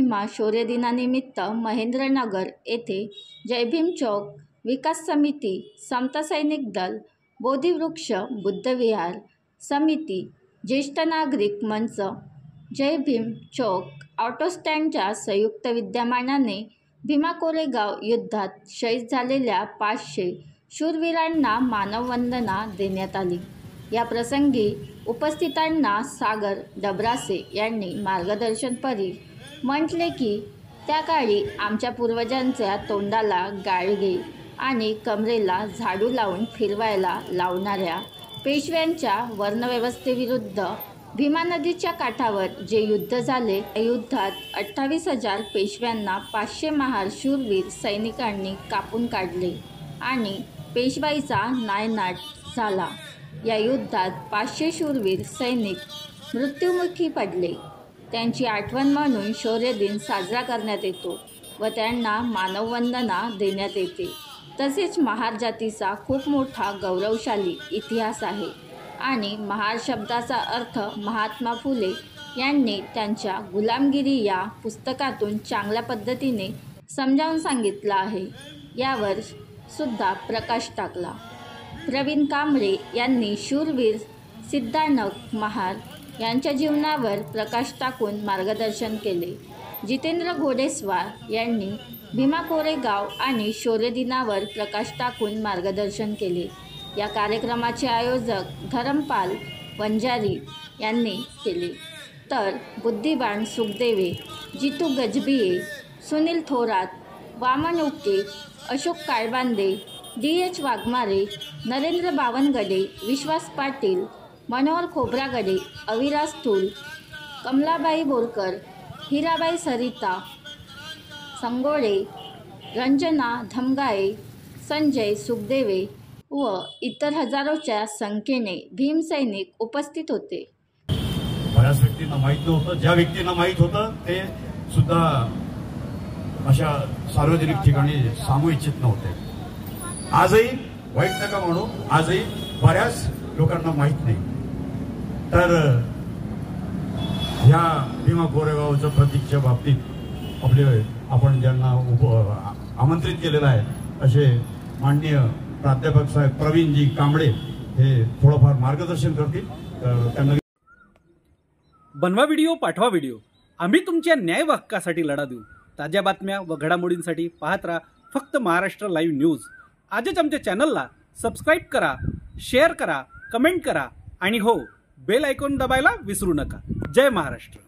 भीमा शौर्य दिनानिमित्त महेंद्रनगर येथे जय भीम चौक विकास समिती, समता सैनिक दल, बोधिवृक्ष बुद्धविहार समिती, ज्येष्ठ नागरिक मंच, जय भीम चौक ऑटो स्टँडच्या संयुक्त विद्यमानाने भीमा कोरेगाव युद्धात शहीद झालेल्या 500 शूरवीरांना मानववंदना देण्यात आली। या प्रसंगी उपस्थितांना सागर डबरासे यांनी मार्गदर्शनपरी म्हटले की त्या काळी आमच्या पूर्वजांच्या तोंडाला गाडगे आणि कमरेला झाडू लावून फिरवायला लावणाऱ्या पेशव्यांच्या वर्णव्यवस्थेविरुद्ध भीमा नदीच्या काठावर जे युद्ध झाले त्या युद्धात 28,000 पेशव्यांना 500 महार शूरवीर सैनिकांनी कापून काढले आणि पेशवाईचा नायनाट झाला। या युद्धात 500 शूरवीर सैनिक मृत्युमुखी पडले। त्यांची आठवण म्हणून शौर्य दिन साजरा करण्यात येतो व त्यांना मानववंदना देण्यात येते। तसेच महार जातीचा खूप मोठा गौरवशाली इतिहास आहे आणि महार शब्दाचा अर्थ महात्मा फुले यांनी त्यांच्या गुलामगिरी या पुस्तकातून चांगल्या पद्धतीने समजावून सांगितलं आहे। यावर सुद्धा प्रकाश टाकला। प्रवीण कांबळे यांनी शूरवीर सिद्धानक महार यांच्या जीवनावर प्रकाश टाकून मार्गदर्शन केले। जितेंद्र घोडेस्वार यांनी भीमा कोरेगाव आणि शौर्य दिनावर प्रकाश टाकून मार्गदर्शन केले। या कार्यक्रमाचे आयोजक धरमपाल वंजारी यांनी केले, तर बुद्धिवान सुखदेवे, जितू गजबिये, सुनील थोरात, वामन उके, अशोक काळबांदे, DH वाघमारे, नरेंद्र बावनगडे, विश्वास पाटील, मनोहर खोब्रागडे, अविराज थूल, कमलाबाई बोरकर, हिराबाई सरिता संगोळे, रंजना धमगाळे, संजय सुखदेवे व इतर हजारोच्या संख्येने भीमसैनिक उपस्थित होते। बऱ्याच व्यक्तींना माहीत नव्हतं, ज्या व्यक्तींना माहीत होतं ते सुद्धा अशा सार्वजनिक ठिकाणी सांगू इच्छित नव्हते। आजही वाईट नका म्हणू, आजही बऱ्याच लोकांना माहीत नाही। तर ह्या भीमा कोरेगावच्या प्रतीकच्या बाबतीत आपण ज्यांना आमंत्रित केलेलं आहे असे माननीय प्राध्यापक साहेब प्रवीणजी कांबळे हे थोडंफार मार्गदर्शन करतील। त्यांना बनवा व्हिडिओ, पाठवा व्हिडिओ, आम्ही तुमच्या न्याय व हक्कासाठी लढा देऊ। ताज्या बातम्या व घडामोडींसाठी पाहत राहा फक्त महाराष्ट्र लाईव्ह न्यूज। आजच आमच्या चॅनलला सबस्क्राईब करा, शेअर करा, कमेंट करा आणि हो, बेल आयकॉन दबायला विसरू नका। जय महाराष्ट्र।